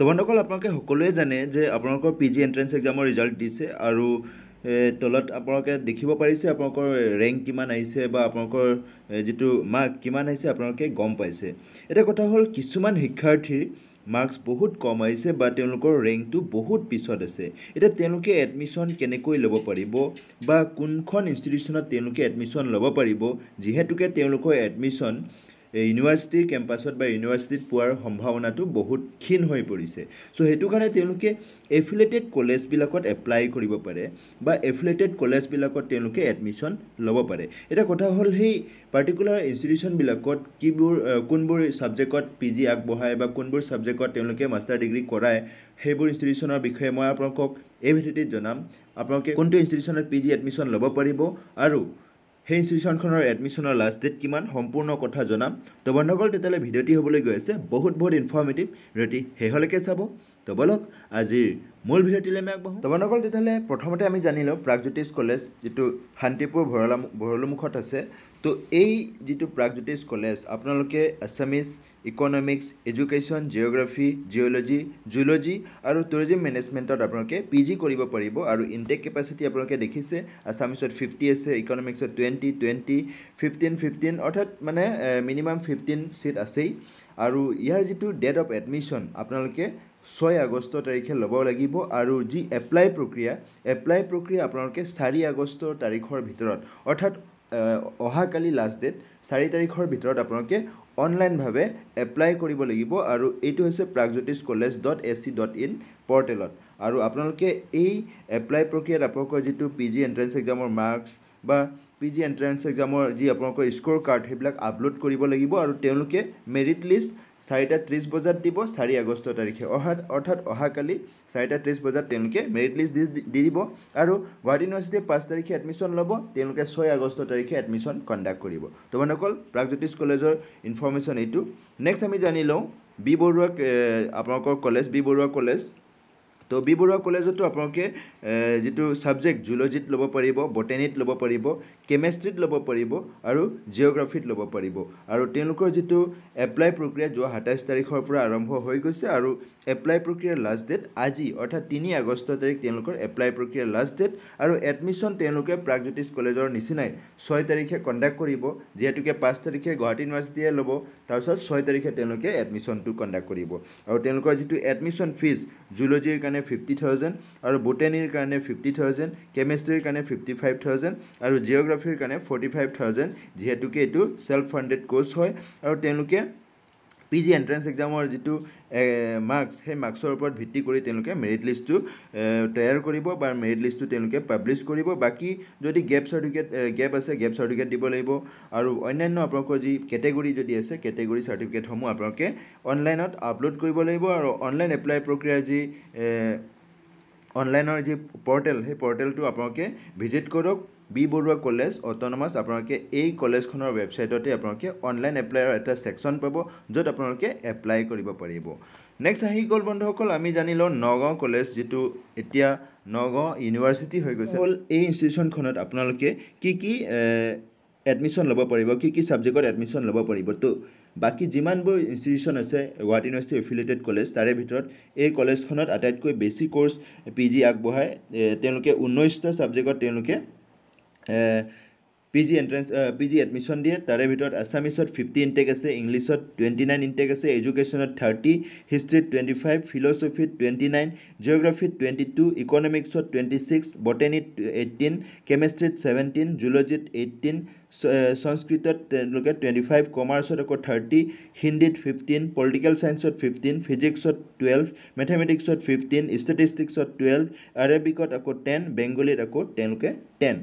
তো বন্ধুসকল আপোনালোকে সকলোৱে জানে যে আপোনালোকৰ পিজি এন্ট্ৰেন্স এক্সামৰ ৰিজাল্ট দিছে আৰু তলত আপোনালোকে দেখিব পাৰিছে আপোনালোকৰ ৰেংক কিমান আহিছে বা আপোনালোকৰ যেটো মাৰ্ক কিমান আহিছে আপোনালোকে গম পাইছে এটা কথা হ'ল কিছুমান শিক্ষাৰ্থীৰ মাৰ্কস বহুত কম আহিছে বা তেওঁলোকৰ ৰেংকটো বহুত পিছত আছে এটা তেওঁলোকে এডমিশন কেনেকৈ ল'ব পাৰিব বা কোনখন ইনষ্টিটিউচনত তেওঁলোকে এডমিশন ল'ব পাৰিব যেহেতুকে তেওঁলোকৰ এডমিশন ইউনিভাৰ্চিটিৰ কেম্পাছত বা ইউনিভাৰ্চিটিত পোৱাৰ সম্ভাৱনাটো বহুত ক্ষীণ হৈ পৰিছে সো হেতু কাৰণে তেওঁলোকে এফিলিয়েটেড কলেজ বিলাকত এপ্লাই কৰিব পাৰে বা এফিলিয়েটেড কলেজ বিলাকত তেওঁলোকে এডমিশন ল'ব পাৰে এটা কথা হ'ল হেই পাৰ্টিকুলাৰ ইনষ্টিটিউচন বিলাকত কোনবোৰ সাবজেক্টত পিজি আগবঢ়ায় বা কোনবোৰ সাবজেক্টত তেওঁলোকে মাষ্টাৰ ডিগ্ৰী কৰায় হেবোৰ ইনষ্টিটিউচনৰ বিষয়ে মই আপোনালোকক এই ভিডিঅ'টিত জনাম আপোনালোকে কোনটো ইনষ্টিটিউচনত পিজি এডমিশন ল'ব পাৰিব আৰু সেই ইনষ্টিটিউচনখনৰ এডমিশনৰ লাষ্ট ডেট কিমান সম্পূৰ্ণ কথা জনাম তো বন্ধুসকল তেতিয়ালে ভিডিঅ'টি হ'বলৈ গৈ আছে বহুত ইনফৰ্মেটিভ ভিডিঅ'টি হেহলৈকে চাব তো বলক আজিৰ মূল ভিডিঅ'টিলৈ আমি আগবাঢ়ো তো বন্ধুসকল তেতিয়ালে প্ৰথমতে আমি জানিলো প্ৰাগজ্যোতিষ কলেজ যেটো শান্তিপুৰ ভৰলুমুখত আছে তো এই যেটো প্ৰাগজ্যোতিষ কলেজ আপোনালোকে Assamese economics education geography geology zoology আৰু টুৰিজম মেনেজমেন্টত আপোনালোকে পিজি কৰিব পাৰিব আৰু ইনটেক কেপাসিটি আপোনালোকে দেখিছে আসামিছত 50 আছে ইকোনমিক্সত 20 15 অৰ্থাৎ মানে মিনিমাম 15 সিট আছে আৰু ইয়াৰ যেটো ডেট অফ এডমিশন আপোনালোকে 6 আগষ্ট তাৰিখে ল'ব লাগিব আৰু যি এপ্লাই প্ৰক্ৰিয়া আপোনালোকে 4 আগষ্ট তাৰিখৰ ভিতৰত অৰ্থাৎ অহাকালি লাষ্ট ডেট 4 তাৰিখৰ ভিতৰত আপোনালোকে অনলাইন ভাবে এপ্লাই কৰিব লাগিব আৰু এইটো হৈছে pragjyotish.college.ac.in পৰ্টেলত আৰু আপোনালোকে এই এপ্লাই প্ৰক্ৰিয়াত আপোনালোকৰ যেটো পিজি এন্ট্ৰেন্স এক্সামৰ মাৰ্কস বা পিজি এন্ট্ৰেন্স এক্সামৰ যি আপোনালোকৰ স্কোৰ কাৰ্ড হেবিলাক আপলোড কৰিব লাগিব আৰু তেওঁলোকে মেৰিট লিষ্ট 4:30 বজাত দিব 4 আগষ্ট তাৰিখে অৰ্থাৎ অহাকালি 4:30 বজাত তেওঁলোকে মেৰিট লিষ্ট দি দিব আৰু গুৱাহাটী ইউনিভাৰ্চিটি 5 তাৰিখে এডমিশন ল'ব তেওঁলোকে 6 আগষ্ট তাৰিখে এডমিশন কণ্ডাক্ট কৰিব তো বন্ধুসকল প্ৰাগজ্যোতিষ কলেজৰ ইনফৰমেশন এইটো নেক্সট আমি জানি লওঁ বি বৰুৱা আপোনালোকৰ কলেজ বি বৰুৱা কলেজ তো বি বৰুৱা কলেজতো আপোনালোকে যেটো সাবজেক্ট জুলজিত ল'ব পাৰিব বটানীত ল'ব পাৰিব কেমিষ্ট্ৰিত ল'ব পাৰিব আৰু জিওগ্ৰাফিত ল'ব পাৰিব আৰু তেওঁলোকৰ যেটো এপ্লাই প্ৰক্ৰিয়া যোৱা 27 তাৰিখৰ পৰা আৰম্ভ হৈ গৈছে আৰু এপ্লাই প্ৰক্ৰিয়াৰ লাষ্ট ডেট আজি অৰ্থাৎ 3 আগষ্ট তাৰিখ তেওঁলোকৰ এপ্লাই প্ৰক্ৰিয়াৰ লাষ্ট ডেট আৰু এডমিশন তেওঁলোকে প্ৰাগজ্যোতিষ কলেজৰ নিচিনাই 6 তাৰিখে কণ্ডাক্ট কৰিব যেহেতুকে 5 তাৰিখে গুৱাহাটী ইউনিভাৰ্চিটিয়ে ল'ব তাৰপিছত 6 তাৰিখে তেওঁলোকে এডমিশনটো কণ্ডাক্ট কৰিব আৰু তেওঁলোকৰ যেটো এডমিশন ফিজ জুলজিৰ কাৰণে 50,000 আৰু বটানীৰ কাৰণে 50,000 কেমিষ্ট্ৰিৰ কাৰণে 55,000 আৰু জিওগ্ৰাফিৰ কাৰণে 45,000 যেহেতুকে এটো সেলফ ফান্ডেড কোৰ্স হয় আৰু তেওঁলোকে পিজি এন্ট্ৰেন্স এক্সামৰ যেটো মাৰ্কস হে মাৰ্কসৰ ওপৰত ভিত্তি কৰি তেওঁলোকে মেৰিট লিষ্টটো তৈয়াৰ কৰিব বা মেৰিট লিষ্টটো তেওঁলোকে পাবলিশ কৰিব বাকি যদি গেপ সাৰ্টিফিকেট দিব লাগিব আৰু অন্যান্য আপোনালোকৰ যি ক্যাটেগৰী যদি আছে ক্যাটেগৰী সাৰ্টিফিকেট সমূহ আপোনালোকে অনলাইনত আপলোড কৰিব লাগিব আৰু অনলাইন এপ্লাই প্ৰক্ৰিয়া যি অনলাইনৰ যি পৰ্টেল হে পৰ্টেলটো আপোনালোকে ভিজিট কৰক বি বৰুৱা কলেজ অটোনমাস আপোনালোকে এই কলেজখনৰ ৱেবছাইটতে আপোনালোকে অনলাইন এপ্লাইৰ এটা সেকশন পাব যত আপোনালোকে এপ্লাই কৰিব পাৰিব নেক্সট আহি গল বন্ধুসকল আমি জানিলো নগাঁও কলেজ যেটো এতিয়া নগাঁও ইউনিভাৰ্চিটি হৈ গৈছে হল এই ইনষ্টিটিউচনখনত আপোনালোকে কি এডমিশন ল'ব পাৰিব কি সাবজেক্টত এডমিশন ল'ব পাৰিব তো বাকি যিমানবোৰ ইনষ্টিটিউচন আছে গুৱাহাটী ইউনিভাৰ্চিটি এফিলিয়েটেড কলেজ তাৰে ভিতৰত এই কলেজখনত আটাইতকৈ বেছি কোৰ্স পিজি আগবঢ়ায় তেওঁলোকে 19টা সাবজেক্টত তেওঁলোকে পিজি এন্ট্ৰেন্স পিজি এডমিশন দিয়ে তাৰে ভিতৰত আসামিছত 50 ইনটেক আছে ইংলিছত 29 ইনটেক আছে এডুকেশ্যনত 30 হিষ্ট্ৰীত 25 ফিলছফিত 29 জিওগ্ৰাফিত 22 ইকোনমিক্সত 26 বটানীত 18 কেমিষ্ট্ৰিত 17 জুলজিত 18 সংস্কৃতত তেওঁলোকে 25 কমাৰ্চত আকৌ 30 হিন্দীত 15 পলিটিকেল সায়েন্সত 15 ফিজিক্সত 12 ম্যাথমেটিক্সত 15 ষ্টেটিষ্টিক্সত 12 আৰবিকত আকৌ 10 বেংগলীত আকৌ তেওঁলোকে 10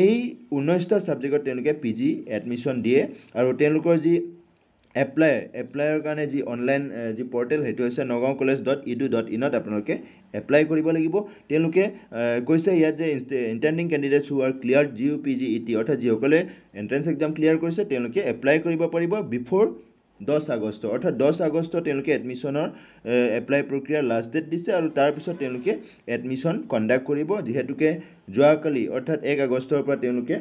এই 19টা সাবজেক্টত তেওঁলোকে পিজি এডমিশন দিয়ে আৰু তেওঁলোকৰ যি এপ্লাইৰ কাৰণে যি অনলাইন যি পৰ্টেল হেতু হৈছে nagaoncollege.edu.in ত আপোনালোকে এপ্লাই কৰিব লাগিব তেওঁলোকে কৈছে ইয়াত যে intending candidates who are cleared GUPGET অৰ্থাৎ যিসকলে এন্ট্ৰেন্স এক্সাম ক্লিয়াৰ কৰিছে তেওঁলোকে এপ্লাই কৰিব পাৰিব বিফোৰ 10 আগষ্ট অৰ্থাৎ 10 আগষ্ট তেওঁলোকে এডমিশনৰ এপ্লাই প্ৰক্ৰিয়াৰ লাষ্ট ডেট দিছে আৰু তাৰ পিছত তেওঁলোকে এডমিশন কণ্ডাক্ট কৰিব যেহেতুকে যোৱাকালি অৰ্থাৎ 1 আগষ্টৰ পৰা তেওঁলোকে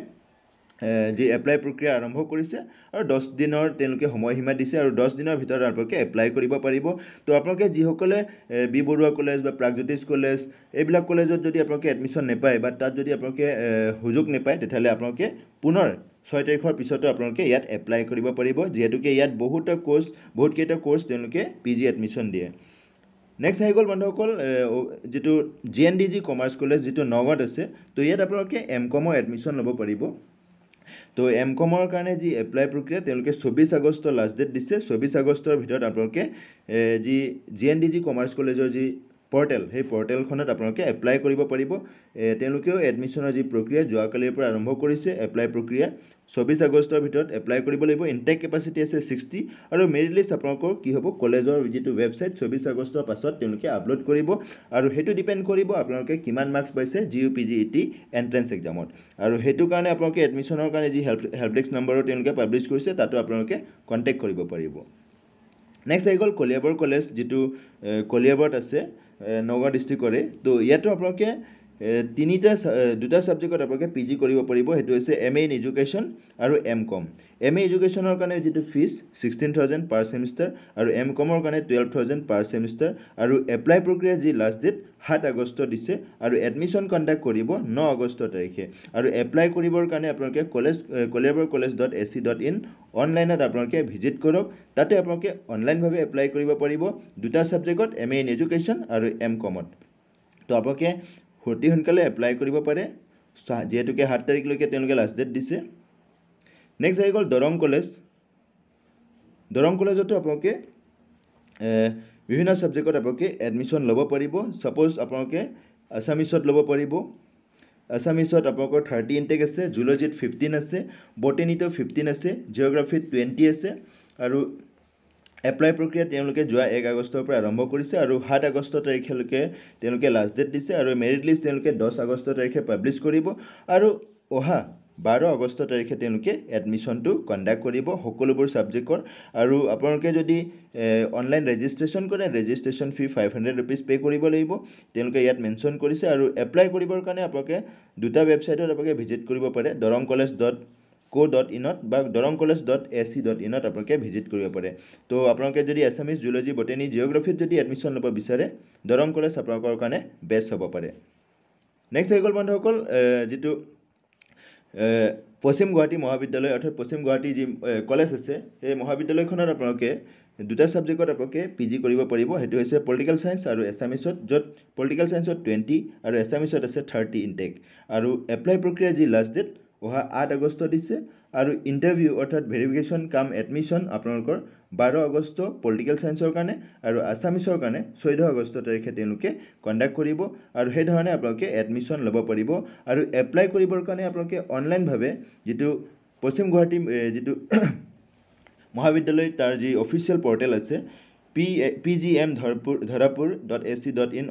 যি এপ্লাই প্ৰক্ৰিয়া আৰম্ভ কৰিছে আৰু 10 দিনৰ তেওঁলোকে সময়সীমা দিছে আৰু 10 দিনৰ ভিতৰত আপোনালোকে এপ্লাই কৰিব পাৰিব তো আপোনালোকে যিসকলে বি বৰুৱা কলেজ বা প্ৰাগজ্যোতিষ কলেজ এইবিলাক কলেজত যদি আপোনালোকে এডমিশ্যন নাপায় বা তাত যদি আপোনালোকে সুযোগ নাপায় তেতিয়াহ'লে আপোনালোকে পুনৰ 6 তাৰিখৰ পিছতো আপোনালোকে ইয়াত এপ্লাই কৰিব পাৰিব যিহেতুকে ইয়াত বহুতকেইটা কোৰ্চ তেওঁলোকে PG এডমিশ্যন দিয়ে নেক্সট আহি গ'ল বন্ধুসকল যিটো GNDG কমাৰ্চ কলেজ যিটো নগাঁৱত আছে তো ইয়াত আপোনালোকে MCOMৰ এডমিশ্যন ল'ব পাৰিব তো MCOMৰ কাৰণে যি এপ্লাই প্ৰক্ৰিয়া তেওঁলোকে 24 আগষ্ট লাষ্ট ডেট দিছে 24 আগষ্টৰ ভিতৰত আপোনালোকে যি GNDG কমাৰ্চ কলেজৰ যি পৰ্টেল সেই পৰ্টেলখনত আপোনালোকে এপ্লাই কৰিব পাৰিব তেওঁলোকেও এডমিশ্যনৰ যি প্ৰক্ৰিয়া যোৱাকালিৰ পৰা আৰম্ভ কৰিছে এপ্লাই প্ৰক্ৰিয়া 24 আগষ্টৰ ভিতৰত এপ্লাই কৰিব লাগিব ইনটেক কেপাচিটি আছে 60 আৰু মেৰিট লিষ্ট আপোনালোকৰ কি হ'ব কলেজৰ যিটো ৱেবছাইট 24 আগষ্টৰ পাছত তেওঁলোকে আপলোড কৰিব আৰু সেইটো ডিপেণ্ড কৰিব আপোনালোকে কিমান মাৰ্কছ পাইছে GUPGET এন্ট্ৰেন্স এক্সামত আৰু সেইটো কাৰণে আপোনালোকে এডমিশ্যনৰ কাৰণে যি হেল্প ডেস্ক নম্বৰো তেওঁলোকে পাব্লিছ কৰিছে তাতো আপোনালোকে কণ্টেক্ট কৰিব পাৰিব নেক্সট আহি গ'ল কলিয়াবৰ কলেজ যিটো কলিয়াবৰত আছে নগাঁও ডিষ্ট্ৰিক্টৰে তো ইয়াতো আপোনালোকে দুটা ছাবজেক্টত আপোনালোকে PG কৰিব পাৰিব সেইটো হৈছে MA ইন এডুকেশ্যন আৰু MCOM MA এডুকেশ্যনৰ কাৰণে যিটো ফিজ 16,000 পাৰ ছেমিষ্টাৰ আৰু MCOMৰ কাৰণে 12,000 পাৰ ছেমিষ্টাৰ আৰু এপ্লাই প্ৰক্ৰিয়া যি লাষ্ট ডেট 7 আগষ্ট দিছে আৰু এডমিশ্যন কণ্ডাক্ট কৰিব 9 আগষ্ট তাৰিখে আৰু এপ্লাই কৰিবৰ কাৰণে আপোনালোকে koliaborcollege.ac.in অনলাইনত আপোনালোকে ভিজিট কৰক তাতে আপোনালোকে অনলাইনভাৱে এপ্লাই কৰিব পাৰিব দুটা ছাবজেক্টত MA ইন এডুকেশ্যন আৰু MCOMত তো আপোনালোকে অতি সোনকালে এপ্লাই কৰিব পাৰে যিহেতুকে 7 তাৰিখলৈকে তেওঁলোকে লাষ্ট ডেট দিছে নেক্সট আহি গ'ল দৰং কলেজতো আপোনালোকে বিভিন্ন ছাবজেক্টত আপোনালোকে এডমিশ্যন ল'ব পাৰিব ছাপ'জ আপোনালোকে আছামিছত ল'ব পাৰিব আছামিছত আপোনালোকৰ 30 ইনটেক আছে জুলজিত 15 আছে বটেনিতো 15 আছে জিঅ'গ্ৰাফিত 20 আছে আৰু এপ্লাই প্ৰক্ৰিয়া তেওঁলোকে যোৱা 1 আগষ্টৰ পৰা আৰম্ভ কৰিছে আৰু 7 আগষ্ট তাৰিখলৈকে তেওঁলোকে লাষ্ট ডেট দিছে আৰু মেৰিট লিষ্ট তেওঁলোকে 10 আগষ্ট তাৰিখে পাব্লিছ কৰিব আৰু অহা 12 আগষ্ট তাৰিখে তেওঁলোকে এডমিশ্যনটো কণ্ডাক্ট কৰিব সকলোবোৰ ছাবজেক্টৰ আৰু আপোনালোকে যদি অনলাইন ৰেজিষ্ট্ৰেশ্যন কৰে ৰেজিষ্ট্ৰেশ্যন ফি 500 ৰুপিজ পে' কৰিব লাগিব তেওঁলোকে ইয়াত মেনশ্যন কৰিছে আৰু এপ্লাই কৰিবৰ কাৰণে আপোনালোকে দুটা ৱেবছাইটত আপোনালোকে ভিজিট কৰিব পাৰে dorongcollege.co.in বা dorongcollege.ac.in আপোনালোকে ভিজিট কৰিব পাৰে তো আপোনালোকে যদি আছামিজ জুলজি বটেনি জিঅ'গ্ৰাফিত যদি এডমিশ্যন ল'ব বিচাৰে দৰং কলেজ আপোনালোকৰ কাৰণে বেষ্ট হ'ব পাৰে নেক্সট হৈ গ'ল বন্ধুসকল যিটো পশ্চিম গুৱাহাটী মহাবিদ্যালয় অৰ্থাৎ পশ্চিম গুৱাহাটী যি কলেজ আছে সেই মহাবিদ্যালয়খনত আপোনালোকে দুটা ছাবজেক্টত আপোনালোকে PG কৰিব পাৰিব সেইটো হৈছে পলিটিকেল সায়েন্স আৰু এছামিছত য'ত পলিটিকেল সায়েন্সত 20 আৰু এছামিছত আছে 30 ইনটেক আৰু এপ্লাই প্ৰক্ৰিয়া যি লাষ্ট ডেট অহা 8 আগষ্ট দিছে আৰু ইণ্টাৰভিউ অৰ্থাৎ ভেৰিফিকেশ্যন কাম এডমিশ্যন আপোনালোকৰ 12 আগষ্ট পলিটিকেল সায়েন্সৰ কাৰণে আৰু আছামিছৰ কাৰণে 14 আগষ্ট তাৰিখে তেওঁলোকে কণ্ডাক্ট কৰিব আৰু সেই ধৰণে আপোনালোকে এডমিশ্যন ল'ব পাৰিব আৰু এপ্লাই কৰিবৰ কাৰণে আপোনালোকে অনলাইনভাৱে যিটো পশ্চিম গুৱাহাটী যিটো মহাবিদ্যালয় তাৰ যি অফিচিয়েল পৰ্টেল আছে pgmdharapur.ac.in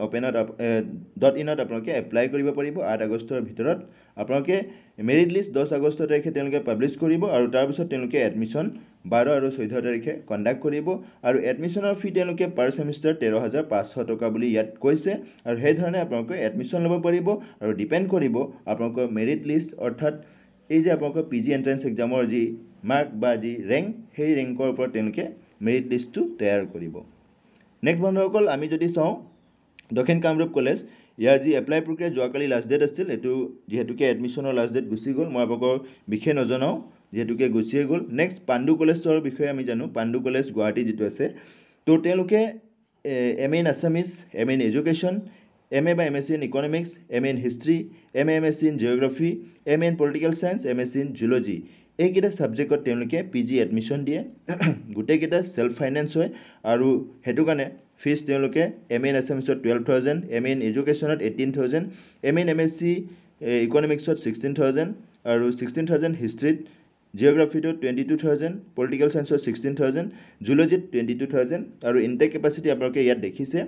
.in আপোনালোকে এপ্লাই কৰিব পাৰিব 8 আগষ্টৰ ভিতৰত আপোনালোকে মেৰিট লিষ্ট 10 আগষ্ট তাৰিখে তেওঁলোকে পাব্লিছ কৰিব আৰু তাৰপিছত তেওঁলোকে এডমিশ্যন 12 আৰু 14 তাৰিখে কণ্ডাক্ট কৰিব আৰু এডমিশ্যনৰ ফি তেওঁলোকে পাৰ ছেমিষ্টাৰ 13,500 টকা বুলি ইয়াত কৈছে আৰু সেই ধৰণে আপোনালোকে এডমিশ্যন ল'ব পাৰিব আৰু ডিপেণ্ড কৰিব আপোনালোকৰ মেৰিট লিষ্ট অৰ্থাৎ এই যে আপোনালোকৰ PG এন্ট্ৰেন্স এক্সামৰ যি মাৰ্ক বা যি ৰেংক সেই ৰেংকৰ ওপৰত তেওঁলোকে মেৰিট লিষ্টটো তৈয়াৰ কৰিব নেক্সট বন্ধুসকল আমি যদি চাওঁ দক্ষিণ কামৰূপ কলেজ ইয়াৰ যি এপ্লাই প্ৰক্ৰিয়া যোৱাকালি লাষ্ট ডেট আছিল এইটো যিহেতুকে এডমিশ্যনৰ লাষ্ট ডেট গুচি গ'ল মই আপোনালোকৰ বিশেষ নজনাওঁ যিহেতুকে গুচিয়ে গ'ল নেক্সট পাণ্ডু কলেজৰ বিষয়ে আমি জানো পাণ্ডু কলেজ গুৱাহাটী যিটো আছে তো তেওঁলোকে MA in Assamese MA in education MA বা MSc in Economics, MA in History, MA MSc in Geography, MA in Political Science, MSc in Zoology এইকেইটা ছাবজেক্টত তেওঁলোকে PG এডমিশ্যন দিয়ে গোটেইকেইটা ছেল্ফ ফাইনেন্স হয় আৰু সেইটো কাৰণে ফিজ তেওঁলোকে MA in আছামিছত 12,000 MA in এডুকেশ্যনত 18,000 MA in MSc ইকনমিক্সত 16,000 আৰু 16,000 হিষ্ট্ৰীত জিঅ'গ্ৰাফিটো 22,000 পলিটিকেল সায়েন্সত 16,000 জুলজিত 22,000 আৰু ইনটেক কেপাচিটি আপোনালোকে ইয়াত দেখিছে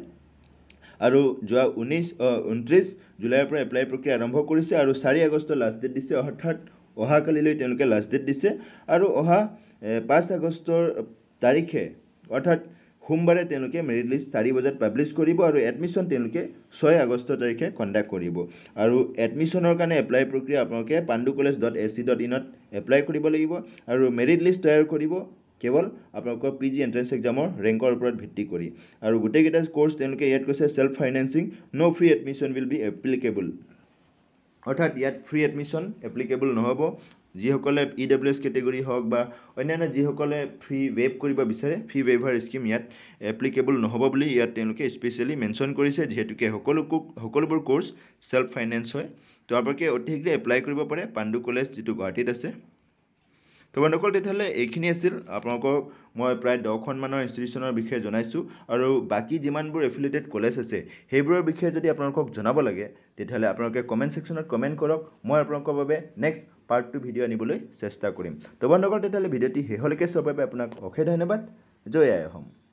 আৰু যোৱা 29 জুলাইৰ পৰা এপ্লাই প্ৰক্ৰিয়া আৰম্ভ কৰিছে আৰু 4 আগষ্ট লাষ্ট ডেট দিছে অৰ্থাৎ অহাকালিলৈ তেওঁলোকে লাষ্ট ডেট দিছে আৰু অহা 5 আগষ্টৰ তাৰিখে অৰ্থাৎ সোমবাৰে তেওঁলোকে মেৰিট লিষ্ট 4 বজাত পাব্লিছ কৰিব আৰু এডমিশ্যন তেওঁলোকে 6 আগষ্ট তাৰিখে কণ্ডাক্ট কৰিব আৰু এডমিশ্যনৰ কাৰণে এপ্লাই প্ৰক্ৰিয়া আপোনালোকে panducollege.ac.in ত এপ্লাই কৰিব লাগিব আৰু মেৰিট লিষ্ট তৈয়াৰ কৰিব কেৱল আপোনালোকৰ PG এন্ট্ৰেন্স এক্সামৰ ৰেংকৰ ওপৰত ভিত্তি কৰি আৰু গোটেইকেইটা কোৰ্ছ তেওঁলোকে ইয়াত কৈছে self financing no free admission will be applicable অৰ্থাৎ ইয়াত ফ্ৰী এডমিশ্যন এপ্লিকেবল নহ'ব যিসকলে EWS কেটেগৰী হওক বা অন্যান্য যিসকলে ফ্ৰী ৱেইভ কৰিব বিচাৰে ফ্ৰী ৱেইভাৰ স্কিম ইয়াত এপ্লিকেবল নহ'ব বুলি ইয়াত তেওঁলোকে স্পেচিয়েলি মেনশ্যন কৰিছে যিহেতুকে সকলোবোৰ কোৰ্ছ সেল্ফ ফাইনেন্স হয় তো আপোনালোকে অতি শীঘ্ৰে এপ্লাই কৰিব পাৰে পাণ্ডু কলেজ যিটো গুৱাহাটীত আছে তো বন্ধুসকল তেতিয়াহ'লে এইখিনি আছিল আপোনালোকক মই প্ৰায় 10খন মানৰ ইনষ্টিটিউচনৰ বিষয়ে জনাইছোঁ আৰু বাকী যিমানবোৰ এফিলিয়েটেড কলেজ আছে সেইবোৰৰ বিষয়ে যদি আপোনালোকক জনাব লাগে তেতিয়াহ'লে আপোনালোকে কমেণ্ট ছেকশ্যনত কমেণ্ট কৰক মই আপোনালোকৰ বাবে নেক্সট পাৰ্ট 2 ভিডিঅ' আনিবলৈ চেষ্টা কৰিম তো বন্ধুসকল তেতিয়াহ'লে ভিডিঅ'টি শেষলৈকে চোৱাৰ বাবে আপোনাক অশেষ ধন্যবাদ জয় আই অসম